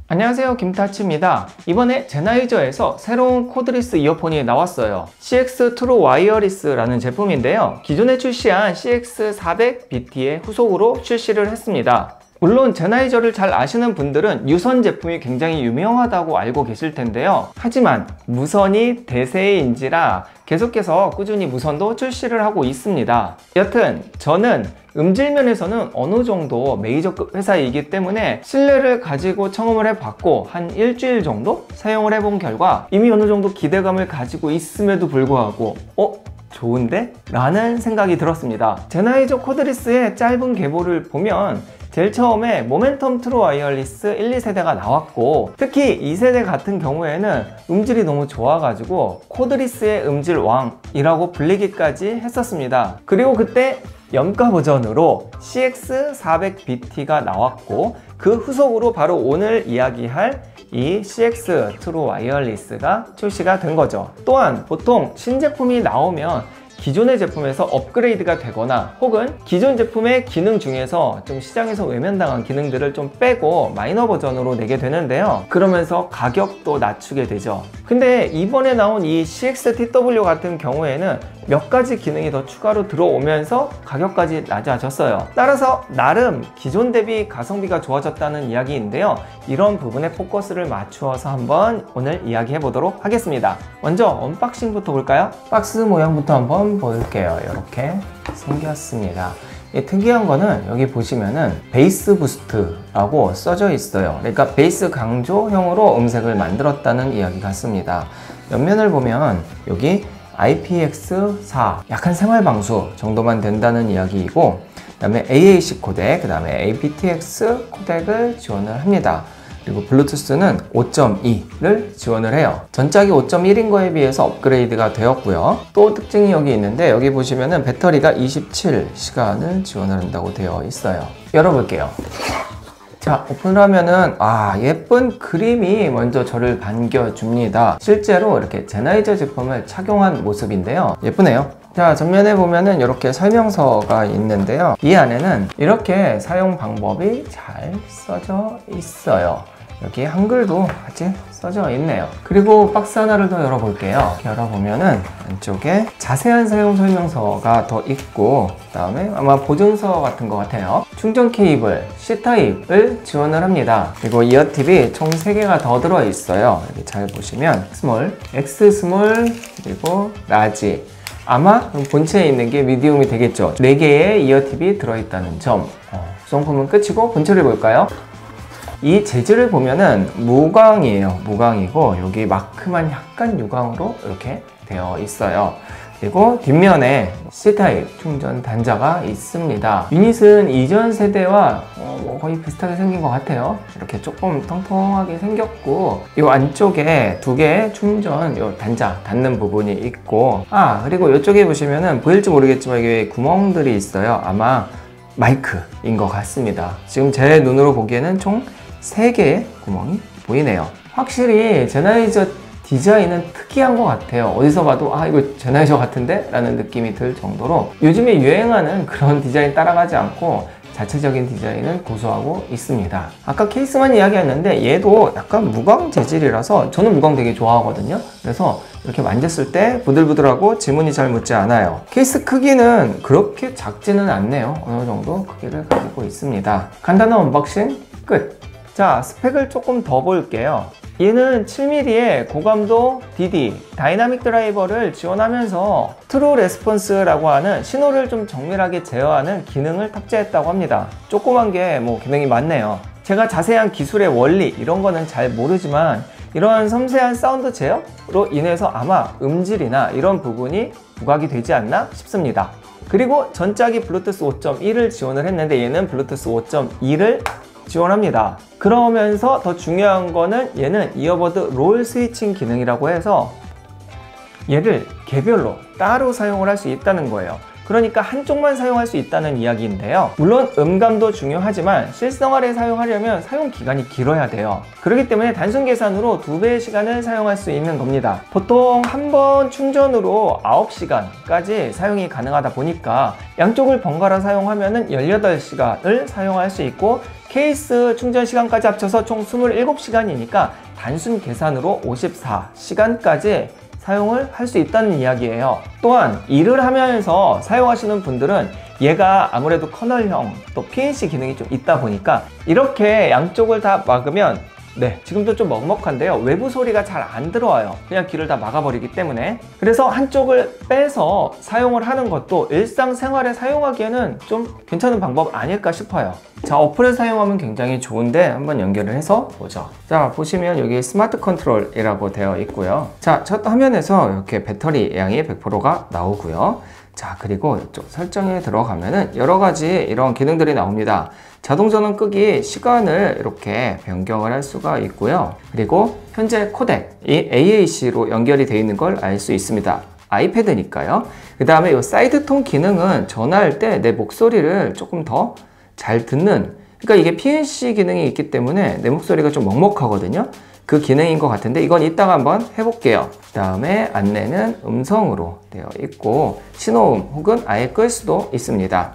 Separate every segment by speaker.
Speaker 1: 안녕하세요, 김타치입니다. 이번에 제나이저에서 새로운 코드리스 이어폰이 나왔어요. CX 트루 와이어리스라는 제품인데요, 기존에 출시한 CX400BT의 후속으로 출시를 했습니다. 물론 제나이저를 잘 아시는 분들은 유선 제품이 굉장히 유명하다고 알고 계실 텐데요, 하지만 무선이 대세인지라 계속해서 꾸준히 무선도 출시를 하고 있습니다. 여튼 저는 음질 면에서는 어느 정도 메이저급 회사이기 때문에 신뢰를 가지고 청음을 해봤고, 한 일주일 정도 사용을 해본 결과 이미 어느 정도 기대감을 가지고 있음에도 불구하고 좋은데? 라는 생각이 들었습니다. 제나이저 코드리스의 짧은 계보를 보면 제일 처음에 모멘텀 트루 와이어리스 1, 2세대가 나왔고, 특히 2세대 같은 경우에는 음질이 너무 좋아가지고 코드리스의 음질 왕이라고 불리기까지 했었습니다. 그리고 그때 염가 버전으로 CX400BT가 나왔고, 그 후속으로 바로 오늘 이야기할 이 CX 트루 와이어리스가 출시가 된 거죠. 또한 보통 신제품이 나오면 기존의 제품에서 업그레이드가 되거나 혹은 기존 제품의 기능 중에서 좀 시장에서 외면당한 기능들을 좀 빼고 마이너 버전으로 내게 되는데요, 그러면서 가격도 낮추게 되죠. 근데 이번에 나온 이 CX-TW 같은 경우에는 몇 가지 기능이 더 추가로 들어오면서 가격까지 낮아졌어요. 따라서 나름 기존 대비 가성비가 좋아졌다는 이야기인데요, 이런 부분에 포커스를 맞추어서 한번 오늘 이야기해 보도록 하겠습니다. 먼저 언박싱부터 볼까요? 박스 모양부터 한번 볼게요. 이렇게 생겼습니다. 특이한 거는 여기 보시면은 베이스 부스트라고 써져 있어요. 그러니까 베이스 강조형으로 음색을 만들었다는 이야기 같습니다. 옆면을 보면 여기 IPX4 약한 생활방수 정도만 된다는 이야기이고, 그 다음에 AAC 코덱, 그 다음에 aptX 코덱을 지원을 합니다. 그리고 블루투스는 5.2를 지원을 해요. 전작이 5.1인 거에 비해서 업그레이드가 되었고요. 또 특징이 여기 있는데, 여기 보시면은 배터리가 27시간을 지원을 한다고 되어 있어요. 열어볼게요. 자, 오픈을 하면은 예쁜 그림이 먼저 저를 반겨줍니다. 실제로 이렇게 제나이저 제품을 착용한 모습인데요, 예쁘네요. 자, 전면에 보면은 이렇게 설명서가 있는데요, 이 안에는 이렇게 사용 방법이 잘 써져 있어요. 여기 한글도 같이 써져 있네요. 그리고 박스 하나를 더 열어볼게요. 이렇게 열어보면은 안쪽에 자세한 사용 설명서가 더 있고, 그 다음에 아마 보증서 같은 것 같아요. 충전 케이블 C타입을 지원을 합니다. 그리고 이어팁이 총 3개가 더 들어있어요. 여기 잘 보시면 스몰, X 스몰, 그리고 라지, 아마 본체에 있는 게 미디움이 되겠죠. 4개의 이어팁이 들어있다는 점. 구성품은 끝이고 본체를 볼까요? 이 재질을 보면은 무광이에요. 무광이고 여기 마크만 약간 유광으로 이렇게 되어 있어요. 그리고 뒷면에 C타입 충전 단자가 있습니다. 유닛은 이전 세대와 거의 비슷하게 생긴 것 같아요. 이렇게 조금 통통하게 생겼고, 이 안쪽에 2개의 충전 단자 닿는 부분이 있고, 그리고 이쪽에 보시면은 보일지 모르겠지만 이게 구멍들이 있어요. 아마 마이크인 것 같습니다. 지금 제 눈으로 보기에는 총 3개의 구멍이 보이네요. 확실히 제나이저 디자인은 특이한 것 같아요. 어디서 봐도 이거 제나이저 같은데? 라는 느낌이 들 정도로 요즘에 유행하는 그런 디자인 따라가지 않고 자체적인 디자인을 고수하고 있습니다. 아까 케이스만 이야기했는데 얘도 약간 무광 재질이라서 저는 무광 되게 좋아하거든요. 그래서 이렇게 만졌을 때 부들부들하고 지문이 잘 묻지 않아요. 케이스 크기는 그렇게 작지는 않네요. 어느 정도 크기를 가지고 있습니다. 간단한 언박싱 끝! 자, 스펙을 조금 더 볼게요. 얘는 7mm의 고감도 DD 다이나믹 드라이버를 지원하면서 트루 레스폰스라고 하는 신호를 좀 정밀하게 제어하는 기능을 탑재했다고 합니다. 조그만 게 기능이 많네요. 제가 자세한 기술의 원리 이런 거는 잘 모르지만 이런 섬세한 사운드 제어로 인해서 아마 음질이나 이런 부분이 부각이 되지 않나 싶습니다. 그리고 전작이 블루투스 5.1을 지원을 했는데 얘는 블루투스 5.2를 지원합니다. 그러면서 더 중요한 거는 얘는 이어버드 롤 스위칭 기능이라고 해서 얘를 개별로 따로 사용을 할 수 있다는 거예요. 그러니까 한쪽만 사용할 수 있다는 이야기인데요, 물론 음감도 중요하지만 실생활에 사용하려면 사용 기간이 길어야 돼요. 그렇기 때문에 단순 계산으로 2배의 시간을 사용할 수 있는 겁니다. 보통 한 번 충전으로 9시간까지 사용이 가능하다 보니까 양쪽을 번갈아 사용하면 18시간을 사용할 수 있고, 케이스 충전 시간까지 합쳐서 총 27시간이니까 단순 계산으로 54시간까지 사용을 할 수 있다는 이야기예요. 또한 일을 하면서 사용하시는 분들은 얘가 아무래도 커널형 또 PNC 기능이 좀 있다 보니까 이렇게 양쪽을 다 막으면 지금도 좀 먹먹한데요. 외부 소리가 잘 안 들어와요. 그냥 귀를 다 막아버리기 때문에. 그래서 한쪽을 빼서 사용을 하는 것도 일상생활에 사용하기에는 좀 괜찮은 방법 아닐까 싶어요. 자, 어플을 사용하면 굉장히 좋은데 한번 연결을 해서 보죠. 자, 보시면 여기 스마트 컨트롤이라고 되어 있고요. 자, 첫 화면에서 이렇게 배터리 양이 100%가 나오고요. 자, 그리고 이쪽 설정에 들어가면은 여러 가지 이런 기능들이 나옵니다. 자동 전원 끄기 시간을 이렇게 변경을 할 수가 있고요. 그리고 현재 코덱, 이 AAC로 연결이 되어 있는 걸 알 수 있습니다. 아이패드니까요. 그 다음에 이 사이드톤 기능은 전화할 때 내 목소리를 조금 더 잘 듣는, 그러니까 이게 PNC 기능이 있기 때문에 내 목소리가 좀 먹먹하거든요. 그 기능인 것 같은데 이건 이따가 한번 해볼게요. 그 다음에 안내는 음성으로 되어 있고 신호음 혹은 아예 끌 수도 있습니다.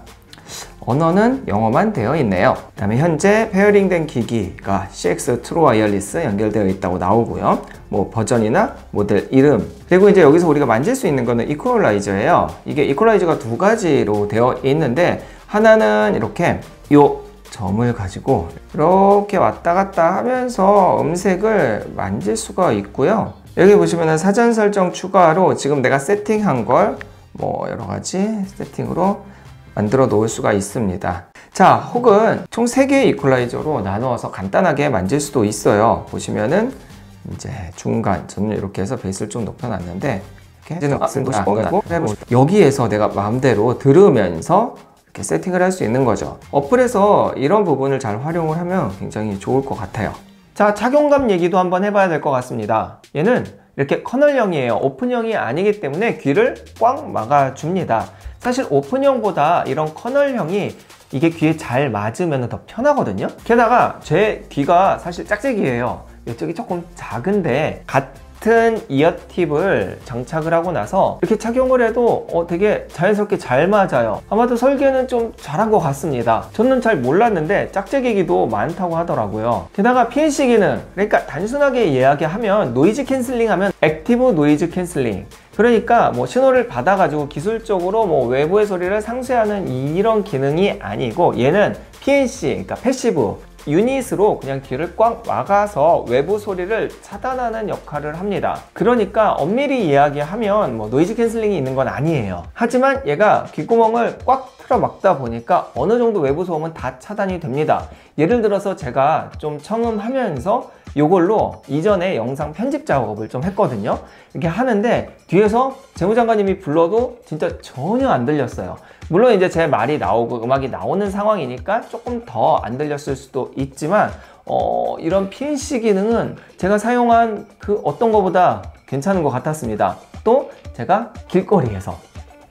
Speaker 1: 언어는 영어만 되어 있네요. 그 다음에 현재 페어링된 기기가 CX 트루 와이어리스 연결되어 있다고 나오고요. 뭐 버전이나 모델 이름, 그리고 이제 여기서 우리가 만질 수 있는 거는 이퀄라이저예요. 이게 이퀄라이저가 두 가지로 되어 있는데 하나는 이렇게 요 점을 가지고 이렇게 왔다 갔다 하면서 음색을 만질 수가 있고요. 여기 보시면은 사전 설정 추가로 지금 내가 세팅한 걸 뭐 여러 가지 세팅으로 만들어 놓을 수가 있습니다. 자, 혹은 총 3개의 이퀄라이저로 나누어서 간단하게 만질 수도 있어요. 보시면은 이제 중간, 저는 이렇게 해서 베이스를 좀 높여놨는데 여기에서 내가 마음대로 들으면서 이렇게 세팅을 할 수 있는 거죠. 어플에서 이런 부분을 잘 활용을 하면 굉장히 좋을 것 같아요. 자, 착용감 얘기도 한번 해봐야 될 것 같습니다. 얘는 이렇게 커널형이에요. 오픈형이 아니기 때문에 귀를 꽉 막아줍니다. 사실 오픈형보다 이런 커널형이 이게 귀에 잘 맞으면 더 편하거든요. 게다가 제 귀가 사실 짝짝이에요. 이쪽이 조금 작은데 같은 이어팁을 장착을 하고 나서 이렇게 착용을 해도 되게 자연스럽게 잘 맞아요. 아마도 설계는 좀 잘한 것 같습니다. 저는 잘 몰랐는데 짝짝이기도 많다고 하더라고요. 게다가 PNC 기능, 그러니까 단순하게 이야기하면 노이즈 캔슬링 하면 액티브 노이즈 캔슬링, 그러니까 뭐 신호를 받아가지고 기술적으로 뭐 외부의 소리를 상쇄하는 이런 기능이 아니고 얘는 PNC, 그러니까 패시브 유닛으로 그냥 귀를 꽉 막아서 외부 소리를 차단하는 역할을 합니다. 그러니까 엄밀히 이야기하면 뭐 노이즈 캔슬링이 있는 건 아니에요. 하지만 얘가 귓구멍을 꽉 틀어 막다 보니까 어느 정도 외부 소음은 다 차단이 됩니다. 예를 들어서 제가 좀 청음하면서 이걸로 이전에 영상 편집 작업을 좀 했거든요. 이렇게 하는데 뒤에서 재무장관님이 불러도 진짜 전혀 안 들렸어요. 물론 이제 제 말이 나오고 음악이 나오는 상황이니까 조금 더 안 들렸을 수도 있지만 이런 PNC 기능은 제가 사용한 그 어떤 거보다 괜찮은 것 같았습니다. 또 제가 길거리에서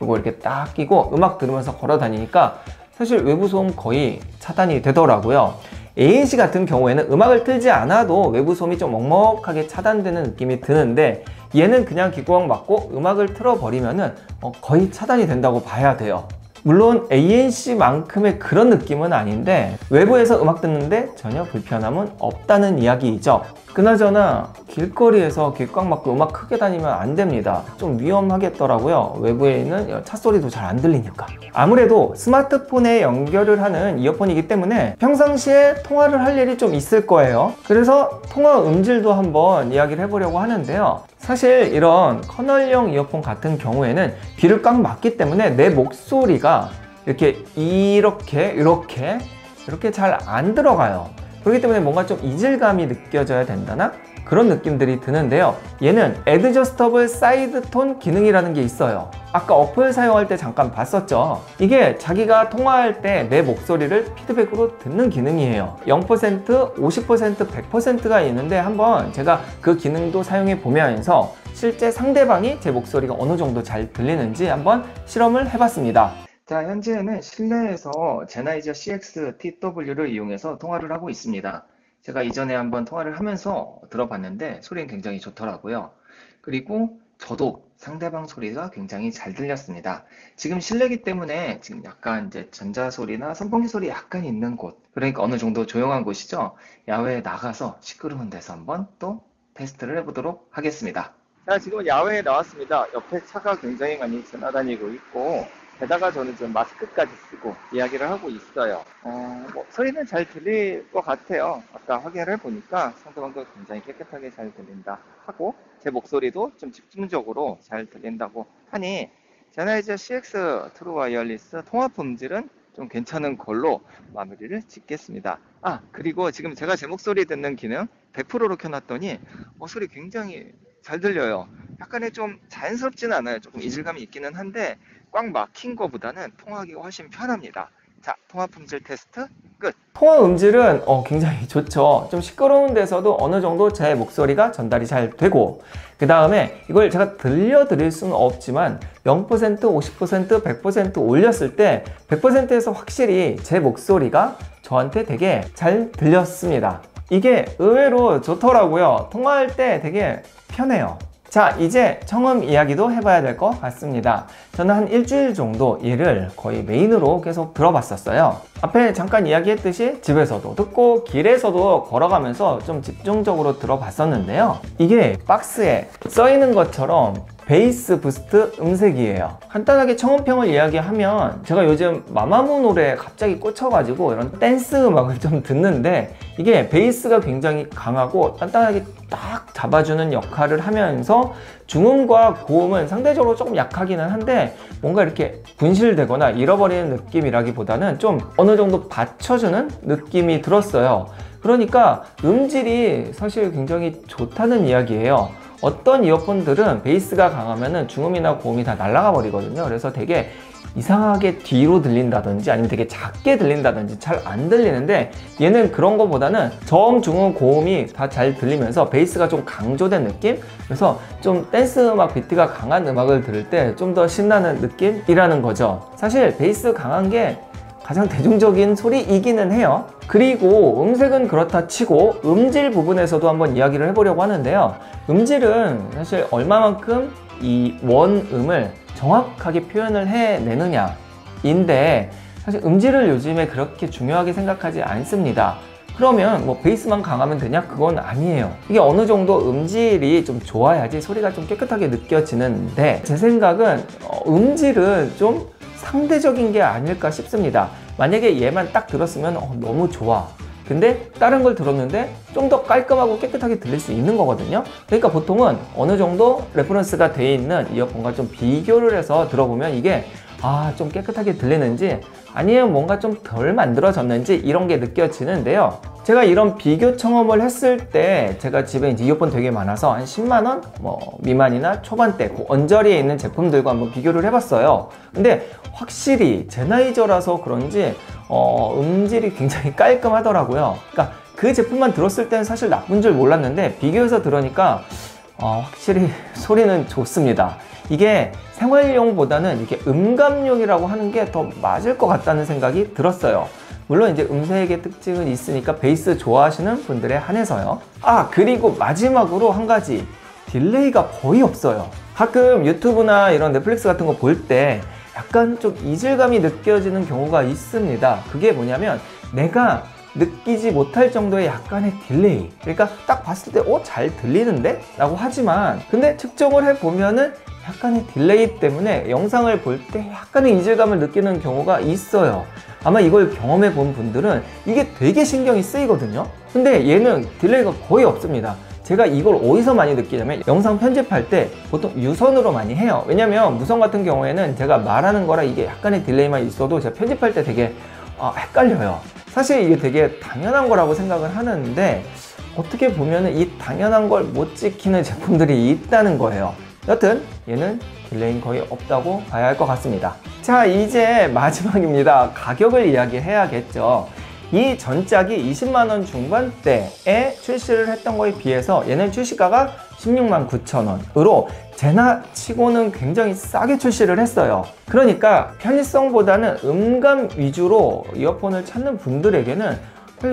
Speaker 1: 이거 이렇게 딱 끼고 음악 들으면서 걸어 다니니까 사실 외부 소음 거의 차단이 되더라고요. ANC 같은 경우에는 음악을 틀지 않아도 외부 소음이 좀 먹먹하게 차단되는 느낌이 드는데 얘는 그냥 귓구멍 막고 음악을 틀어버리면은 거의 차단이 된다고 봐야 돼요. 물론 ANC만큼의 그런 느낌은 아닌데 외부에서 음악 듣는데 전혀 불편함은 없다는 이야기이죠. 그나저나 길거리에서 귀 꽉 막고 음악 크게 다니면 안 됩니다. 좀 위험하겠더라고요. 외부에 있는 차 소리도 잘 안 들리니까. 아무래도 스마트폰에 연결을 하는 이어폰이기 때문에 평상시에 통화를 할 일이 좀 있을 거예요. 그래서 통화 음질도 한번 이야기를 해보려고 하는데요. 사실 이런 커널형 이어폰 같은 경우에는 귀를 꽉 막기 때문에 내 목소리가 이렇게 잘 안 들어가요. 그렇기 때문에 뭔가 좀 이질감이 느껴져야 된다나 그런 느낌들이 드는데요. 얘는 Adjustable Side Tone 기능이라는 게 있어요. 아까 어플 사용할 때 잠깐 봤었죠. 이게 자기가 통화할 때 내 목소리를 피드백으로 듣는 기능이에요. 0%, 50%, 100%가 있는데 한번 제가 그 기능도 사용해 보면서 실제 상대방이 제 목소리가 어느 정도 잘 들리는지 한번 실험을 해봤습니다. 자, 현재는 실내에서 제나이저 CX-TW를 이용해서 통화를 하고 있습니다. 제가 이전에 한번 통화를 하면서 들어봤는데 소리는 굉장히 좋더라고요. 그리고 저도 상대방 소리가 굉장히 잘 들렸습니다. 지금 실내기 때문에 지금 약간 이제 전자소리나 선풍기 소리 약간 있는 곳, 그러니까 어느 정도 조용한 곳이죠. 야외에 나가서 시끄러운 데서 한번 또 테스트를 해보도록 하겠습니다. 자, 지금 야외에 나왔습니다. 옆에 차가 굉장히 많이 지나다니고 있고, 게다가 저는 지금 마스크까지 쓰고 이야기를 하고 있어요. 소리는 잘 들릴 것 같아요. 아까 확인을 해보니까 상대방도 굉장히 깨끗하게 잘 들린다 하고, 제 목소리도 좀 집중적으로 잘 들린다고 하니, 제나이저 CX 트루 와이어리스 통합 음질은 좀 괜찮은 걸로 마무리를 짓겠습니다. 그리고 지금 제가 제 목소리 듣는 기능 100%로 켜놨더니 소리 굉장히 잘 들려요. 약간의 좀 자연스럽지는 않아요. 조금 이질감이 있기는 한데 꽉 막힌 거보다는 통화하기가 훨씬 편합니다. 자, 통화 품질 테스트 끝. 통화 음질은 굉장히 좋죠. 좀 시끄러운 데서도 어느 정도 제 목소리가 전달이 잘 되고, 그 다음에 이걸 제가 들려드릴 수는 없지만 0%, 50%, 100% 올렸을 때 100%에서 확실히 제 목소리가 저한테 되게 잘 들렸습니다. 이게 의외로 좋더라고요. 통화할 때 되게 편해요. 자, 이제 청음 이야기도 해봐야 될 것 같습니다. 저는 한 일주일 정도 얘를 거의 메인으로 계속 들어봤었어요. 앞에 잠깐 이야기했듯이 집에서도 듣고 길에서도 걸어가면서 좀 집중적으로 들어봤었는데요. 이게 박스에 써있는 것처럼 베이스 부스트 음색이에요. 간단하게 청음평을 이야기하면, 제가 요즘 마마무 노래에 갑자기 꽂혀가지고 이런 댄스 음악을 좀 듣는데, 이게 베이스가 굉장히 강하고 단단하게 딱 잡아주는 역할을 하면서 중음과 고음은 상대적으로 조금 약하기는 한데, 뭔가 이렇게 분실되거나 잃어버리는 느낌이라기보다는 좀 어느 정도 받쳐주는 느낌이 들었어요. 그러니까 음질이 사실 굉장히 좋다는 이야기예요. 어떤 이어폰들은 베이스가 강하면은 중음이나 고음이 다 날아가 버리거든요. 그래서 되게 이상하게 뒤로 들린다든지 아니면 되게 작게 들린다든지 잘 안 들리는데, 얘는 그런 거보다는 저음, 중음, 고음이 다 잘 들리면서 베이스가 좀 강조된 느낌? 그래서 좀 댄스 음악 비트가 강한 음악을 들을 때 좀 더 신나는 느낌이라는 거죠. 사실 베이스 강한 게 가장 대중적인 소리이기는 해요. 그리고 음색은 그렇다 치고 음질 부분에서도 한번 이야기를 해보려고 하는데요. 음질은 사실 얼마만큼 이 원음을 정확하게 표현을 해내느냐 인데, 사실 음질을 요즘에 그렇게 중요하게 생각하지 않습니다. 그러면 뭐 베이스만 강하면 되냐? 그건 아니에요. 이게 어느 정도 음질이 좀 좋아야지 소리가 좀 깨끗하게 느껴지는데, 제 생각은 음질은 좀 상대적인 게 아닐까 싶습니다. 만약에 얘만 딱 들었으면 너무 좋아. 근데 다른 걸 들었는데 좀 더 깔끔하고 깨끗하게 들릴 수 있는 거거든요. 그러니까 보통은 어느 정도 레퍼런스가 돼 있는 이어폰과 좀 비교를 해서 들어보면 이게 좀 깨끗하게 들리는지 아니면 뭔가 좀 덜 만들어졌는지 이런 게 느껴지는데요. 제가 이런 비교 청음을 했을 때, 제가 집에 이제 이어폰 되게 많아서 한 10만원 미만이나 초반대 그 언저리에 있는 제품들과 한번 비교를 해봤어요. 근데 확실히 제나이저라서 그런지 음질이 굉장히 깔끔하더라고요. 그러니까 그 제품만 들었을 때는 사실 나쁜 줄 몰랐는데, 비교해서 들으니까 확실히 소리는 좋습니다. 이게 생활용보다는 이렇게 음감용이라고 하는 게 더 맞을 것 같다는 생각이 들었어요. 물론 이제 음색의 특징은 있으니까 베이스 좋아하시는 분들에 한해서요. 그리고 마지막으로 한 가지, 딜레이가 거의 없어요. 가끔 유튜브나 이런 넷플릭스 같은 거 볼 때 약간 좀 이질감이 느껴지는 경우가 있습니다. 그게 뭐냐면, 내가 느끼지 못할 정도의 약간의 딜레이. 그러니까 딱 봤을 때 잘 들리는데? 라고 하지만, 근데 측정을 해보면은 약간의 딜레이 때문에 영상을 볼 때 약간의 이질감을 느끼는 경우가 있어요. 아마 이걸 경험해 본 분들은 이게 되게 신경이 쓰이거든요. 근데 얘는 딜레이가 거의 없습니다. 제가 이걸 어디서 많이 느끼냐면, 영상 편집할 때 보통 유선으로 많이 해요. 왜냐면 무선 같은 경우에는 제가 말하는 거라 이게 약간의 딜레이만 있어도 제가 편집할 때 되게 헷갈려요. 사실 이게 되게 당연한 거라고 생각을 하는데, 어떻게 보면 이 당연한 걸 못 지키는 제품들이 있다는 거예요. 여튼 얘는 딜레이는 거의 없다고 봐야 할 것 같습니다. 자, 이제 마지막입니다. 가격을 이야기해야겠죠. 이 전작이 20만원 중반대에 출시를 했던 거에 비해서 얘는 출시가가 16만 9천원으로 제나치고는 굉장히 싸게 출시를 했어요. 그러니까 편의성보다는 음감 위주로 이어폰을 찾는 분들에게는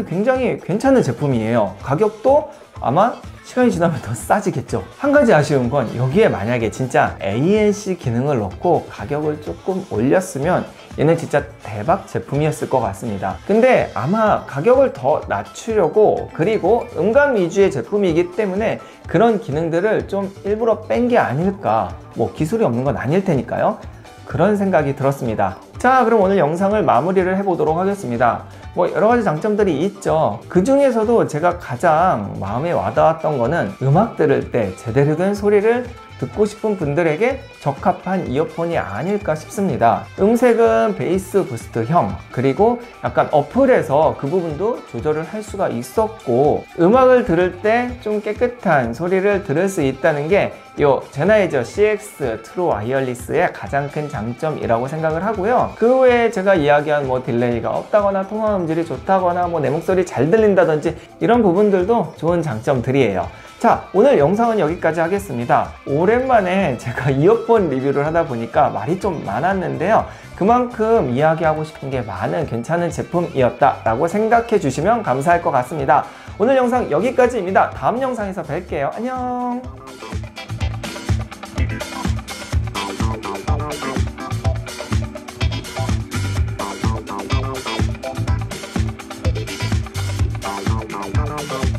Speaker 1: 굉장히 괜찮은 제품이에요. 가격도 아마 시간이 지나면 더 싸지겠죠. 한 가지 아쉬운 건 여기에 만약에 진짜 ANC 기능을 넣고 가격을 조금 올렸으면 얘는 진짜 대박 제품이었을 것 같습니다. 근데 아마 가격을 더 낮추려고, 그리고 음감 위주의 제품이기 때문에 그런 기능들을 좀 일부러 뺀 게 아닐까. 뭐 기술이 없는 건 아닐 테니까요. 그런 생각이 들었습니다. 자, 그럼 오늘 영상을 마무리를 해보도록 하겠습니다. 뭐 여러가지 장점들이 있죠. 그 중에서도 제가 가장 마음에 와닿았던 거는 음악 들을 때 제대로 된 소리를 듣고 싶은 분들에게 적합한 이어폰이 아닐까 싶습니다. 음색은 베이스 부스트형, 그리고 약간 어플에서 그 부분도 조절을 할 수가 있었고, 음악을 들을 때 좀 깨끗한 소리를 들을 수 있다는 게 이 제나이저 CX 트루 와이어리스의 가장 큰 장점이라고 생각을 하고요. 그 외에 제가 이야기한 뭐 딜레이가 없다거나 통화 음질이 좋다거나 뭐 내 목소리 잘 들린다든지 이런 부분들도 좋은 장점들이에요. 자, 오늘 영상은 여기까지 하겠습니다. 오랜만에 제가 이어폰 리뷰를 하다 보니까 말이 좀 많았는데요. 그만큼 이야기하고 싶은 게 많은 괜찮은 제품이었다라고 생각해 주시면 감사할 것 같습니다. 오늘 영상 여기까지입니다. 다음 영상에서 뵐게요. 안녕.
Speaker 2: Bye.